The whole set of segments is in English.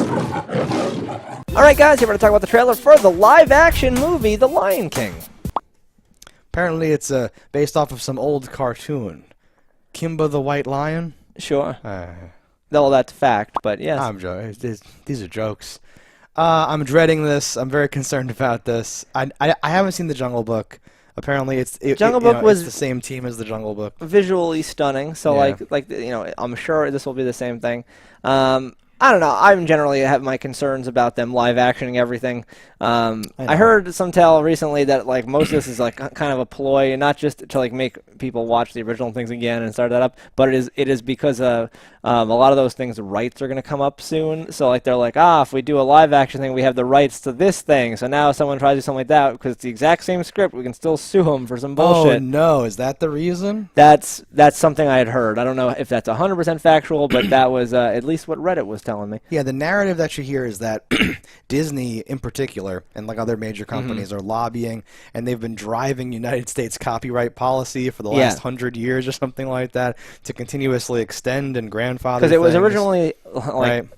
All right, guys, here we're going to talk about the trailer for the live-action movie, The Lion King. Apparently, it's based off of some old cartoon. Kimba the White Lion? Sure. Well, that's fact, but yes. I'm joking. These are jokes. I'm dreading this. I'm very concerned about this. I haven't seen The Jungle Book. Apparently, it's the same team as The Jungle Book. Visually stunning, so Yeah. I'm sure this will be the same thing. I don't know. I'm generally have my concerns about them live actioning everything. I heard some tell recently that like most of this is like kind of a ploy, not just to like make people watch the original things again and start that up, but it is because a lot of those things, the rights are going to come up soon. So like they're like, if we do a live action thing, we have the rights to this thing. So now if someone tries to do something like that because it's the exact same script, we can still sue them for some bullshit. Oh no, is that the reason? That's something I had heard. I don't know if that's 100% factual, but that was at least what Reddit was telling me. Yeah, the narrative that you hear is that Disney, in particular, and like other major companies, are lobbying, and they've been driving United States copyright policy for the last 100 years or something like that to continuously extend and grandfather. Because it was things. Originally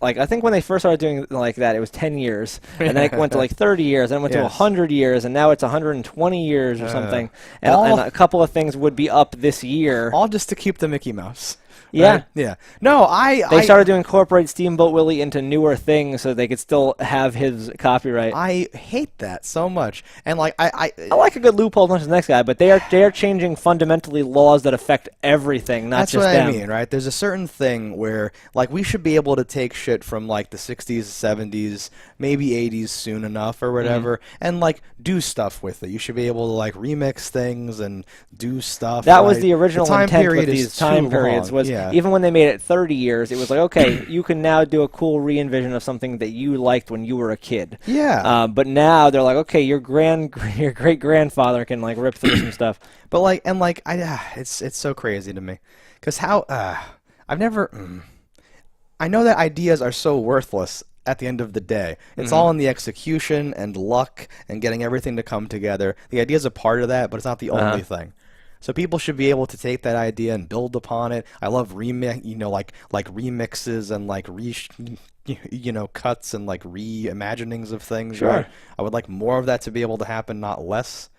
like I think when they first started doing like that, it was 10 years, and then it went to like 30 years, then it went to 100 years, and now it's 120 years or something. And a couple of things would be up this year. All just to keep the Mickey Mouse. Yeah. Right? Yeah. No, They started to incorporate Steamboat Willie into newer things so they could still have his copyright. I hate that so much. And like I like a good loophole to the next guy, but they are changing fundamentally laws that affect everything, not just them. That's what I mean, right? There's a certain thing where like we should be able to take shit from like the 60s, 70s, maybe 80s soon enough or whatever, and like do stuff with it. You should be able to like remix things and do stuff. That was the original intent with these time periods. Even when they made it 30 years, it was like, okay, you can now do a cool re-envision of something that you liked when you were a kid. Yeah. But now they're like, okay, your great-grandfather can like rip through some stuff. But like, and like, it's so crazy to me, because I've never. I know that ideas are so worthless at the end of the day. It's all in the execution and luck and getting everything to come together. The idea is a part of that, but it's not the only thing. So people should be able to take that idea and build upon it. I love like remixes and like cuts and like reimaginings of things. Sure. Right? I would like more of that to be able to happen, not less.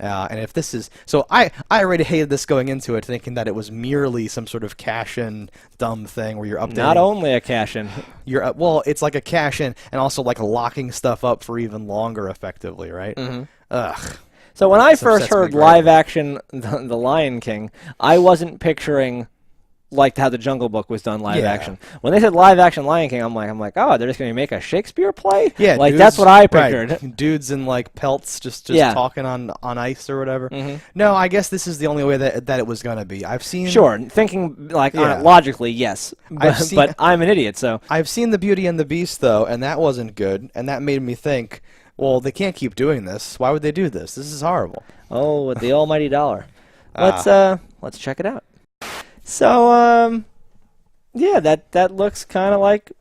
And if this is so, I already hated this going into it, thinking that it was merely some sort of cash-in dumb thing where you're updating. Not only a cash-in. Well, it's like a cash-in and also like locking stuff up for even longer, effectively, right? Ugh. So when I first heard live action The Lion King, I wasn't picturing like how the Jungle Book was done live action. When they said live action Lion King, I'm like, oh, they're just going to make a Shakespeare play? Yeah, like that's what I pictured. Right. Dudes in like pelts just talking on ice or whatever. No, I guess this is the only way that it was going to be. I've seen thinking like on it logically, yes. But I'm an idiot, so I've seen The Beauty and the Beast though, and that wasn't good, and that made me think, well, they can't keep doing this. Why would they do this? This is horrible. Oh, with the almighty dollar. Let's check it out. So, yeah, that looks kind of like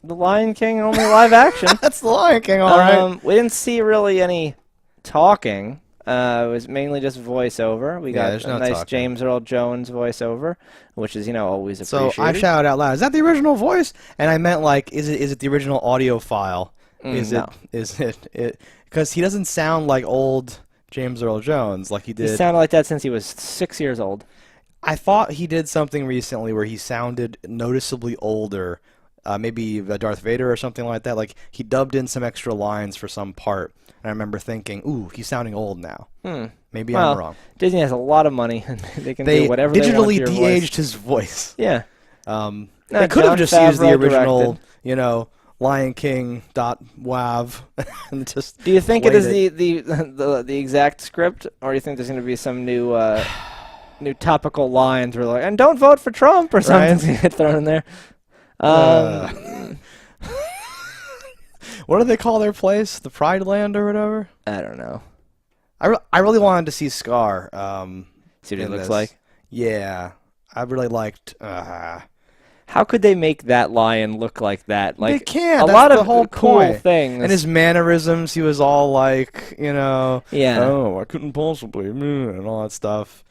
The Lion King, only live action. That's The Lion King, all right. We didn't see really any talking. It was mainly just voiceover. We got a nice James Earl Jones voiceover, which is, always appreciated. So I shouted out loud, is that the original voice? And I meant, like, is it the original audio file? No. Because he doesn't sound like old James Earl Jones like he did. He sounded like that since he was 6 years old. I thought he did something recently where he sounded noticeably older, maybe Darth Vader or something like that. Like he dubbed in some extra lines for some part, and I remember thinking, "Ooh, he's sounding old now." Maybe I'm wrong. Disney has a lot of money, and they can do whatever they want digitally to your de-aged his voice. Yeah. They could have just used the original, Lion King.wav and just. Do you think it is the exact script, or do you think there's going to be some new topical lines where like, and don't vote for Trump or something's going to get thrown in there? What do they call their place? The Pride Land or whatever? I don't know. I really wanted to see Scar. See what he looks like? Yeah, I really liked. How could they make that lion look like that? Like they can't. Lot of the whole cool point. Things. And his mannerisms, he was all like, Yeah. oh, I couldn't possibly, and all that stuff.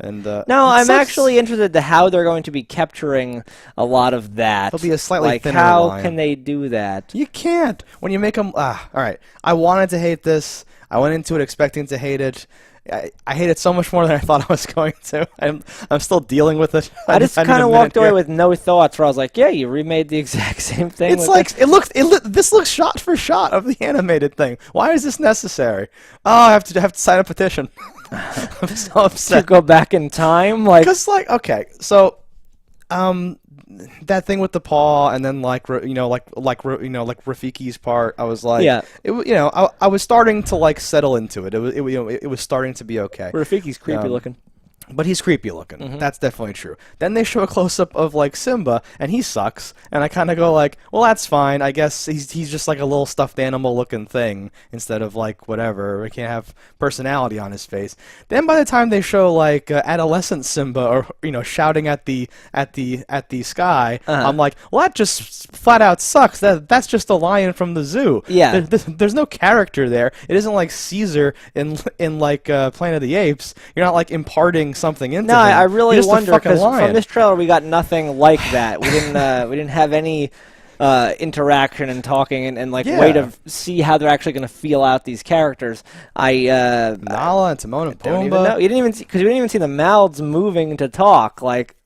And No, it I'm sucks. actually interested to how they're going to be capturing a lot of that. It'll be a slightly like, thinner how line. can they do that? You can't when you make them. All right, I wanted to hate this. I went into it expecting to hate it. I hate it so much more than I thought I was going to. I'm still dealing with it. I just need a kind of minute walked away here. with no thoughts. Where I was like, yeah, you remade the exact same thing. It's with like this. this looks shot for shot of the animated thing. Why is this necessary? Oh, I have to sign a petition. I'm so to upset. go back in time, like Because okay, so that thing with the paw, and then Rafiki's part, I was like, Yeah. I was starting to like settle into it. It was starting to be okay. Rafiki's creepy looking. But he's creepy looking. That's definitely true. Then they show a close up of like Simba, and he sucks. And I kind of go like, well, that's fine. I guess he's just like a little stuffed animal looking thing instead of like whatever. He can't have personality on his face. Then by the time they show like adolescent Simba, or shouting at the sky, I'm like, well, that just flat out sucks. That's just a lion from the zoo. Yeah. There's no character there. It isn't like Caesar in like Planet of the Apes. You're not like imparting something into No, him. I really You're just a wonder fucking because lion. from this trailer we got nothing like that. We didn't have any interaction and talking and like way to see how they're actually going to feel out these characters. Nala and Timon and don't even know. Pumbaa. You didn't even because we didn't even see the mouths moving to talk. Like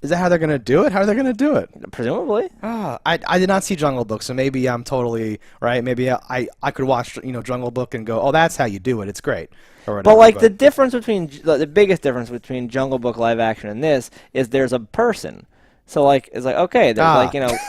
Is that how they're gonna do it? How are they gonna do it? presumably. I did not see Jungle Book, so maybe I'm totally right. Maybe I could watch Jungle Book and go, oh, that's how you do it. It's great. Or whatever, But like the difference between the biggest difference between Jungle Book live action and this is there's a person. So like it's like okay, there's like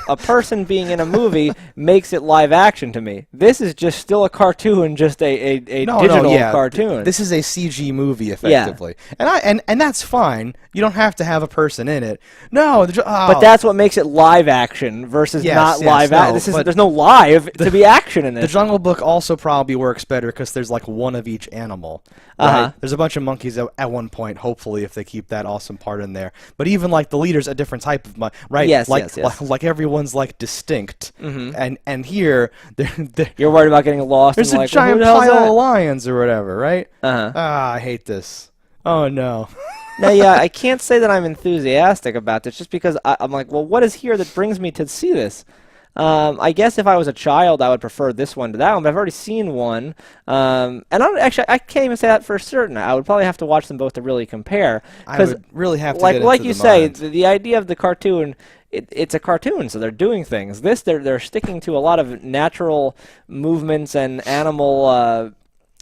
a person being in a movie makes it live action to me. This is just still a cartoon, just a digital cartoon. This is a CG movie effectively, and that's fine. You don't have to have a person in it. No, but that's what makes it live action versus not live action. There's no live to be action in The this. Jungle Book also probably works better because there's like one of each animal. Right? There's a bunch of monkeys at one point, hopefully, if they keep that awesome part in there. But even like the leader's a different type of monkey, right? Yes, like everyone's like distinct. And here, You're worried about getting lost. there's and a like, giant well, who the hell's pile that? of lions or whatever, right? I hate this. Oh no. Now, yeah, I can't say that I'm enthusiastic about this just because I'm like, well, what is here that brings me to see this? I guess if I was a child, I would prefer this one to that one, but I've already seen one. And I can't even say that for certain. I would probably have to watch them both to really compare. I would really have to like get like into you the say, mind. the idea of the cartoon, it's a cartoon, so they're doing things. This, they're sticking to a lot of natural movements and animal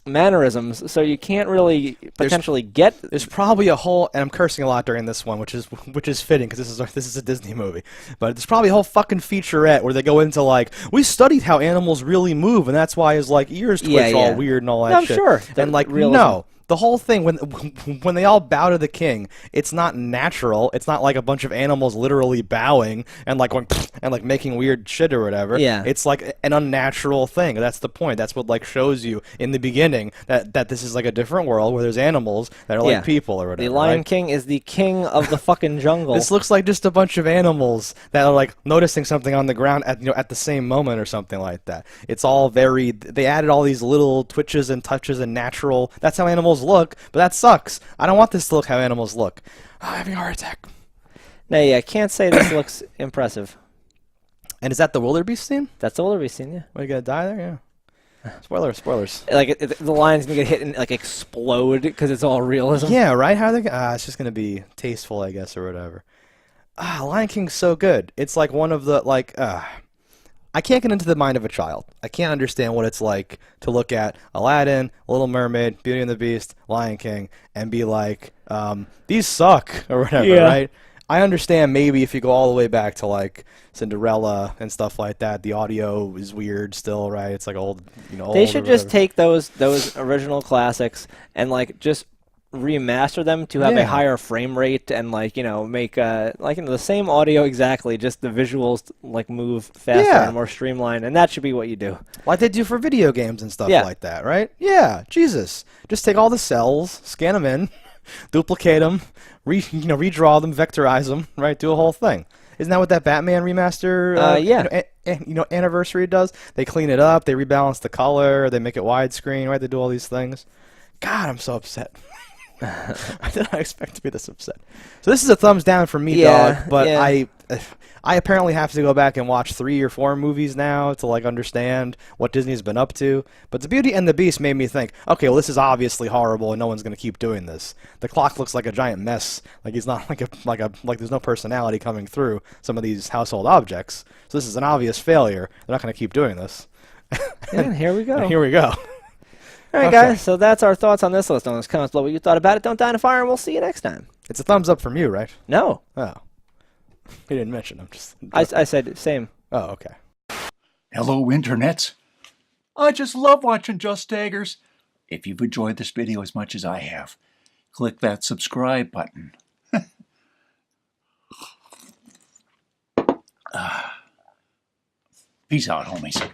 mannerisms, so you can't really potentially get. There's probably a whole, and I'm cursing a lot during this one, which is fitting because this is a Disney movie. But there's probably a whole fucking featurette where they go into like, we studied how animals really move, and that's why his like ears twitch all weird and all that I'm shit. sure. And like, Realism. no. The whole thing, when they all bow to the king, it's not natural. It's not like a bunch of animals literally bowing and like going and like making weird shit or whatever. Yeah. It's like an unnatural thing. That's the point. That's what like shows you in the beginning that this is like a different world where there's animals that are like people or whatever. The Lion right? King is the king of the fucking jungle. This looks like just a bunch of animals that are like noticing something on the ground at the same moment or something like that. It's all very. They added all these little twitches and touches and natural. That's how animals look, but that sucks. I don't want this to look how animals look. Oh, I'm having a heart attack. No, yeah, I can't say this looks impressive. And is that the wildebeest scene? That's all we've seen, yeah. Are you gonna die there? Yeah. Spoilers. Like the lion's gonna get hit and like explode because it's all realism. Yeah, right. How are they? It's just gonna be tasteful, I guess, or whatever. Lion King's so good. It's like one of the like. I can't get into the mind of a child. I can't understand what it's like to look at Aladdin, Little Mermaid, Beauty and the Beast, Lion King, and be like, these suck, or whatever, right? I understand maybe if you go all the way back to, like, Cinderella and stuff like that, the audio is weird still, right? It's like old, old. They should just take those original classics and, like, just remaster them to have a higher frame rate and like make the same audio exactly, just the visuals like move faster and more streamlined, and that should be what you do, like they do for video games and stuff like that, right? Yeah, Jesus, just take all the cells, scan them in, duplicate them, redraw them, vectorize them, right? Do a whole thing. Isn't that what that Batman remaster anniversary does? They clean it up, they rebalance the color, they make it widescreen, right? They do all these things. God, I'm so upset. I did not expect to be this upset. So this is a thumbs down for me, Yeah, dog. But yeah. I apparently have to go back and watch 3 or 4 movies now to like understand what Disney's been up to. But The Beauty and the Beast made me think, okay, well this is obviously horrible and no one's gonna keep doing this. The clock looks like a giant mess. Like he's not like there's no personality coming through some of these household objects. So this is an obvious failure. They're not gonna keep doing this. And here we go. And here we go. All right, Okay. guys. So that's our thoughts on this list. Don't comments below what you thought about it. Don't die in a fire, and we'll see you next time. It's a thumbs up from you, right? No, Oh. You didn't mention. I'm just. I said same. Oh, okay. Hello, internets. I just love watching JustDaggers. If you've enjoyed this video as much as I have, click that subscribe button. Peace out, homies.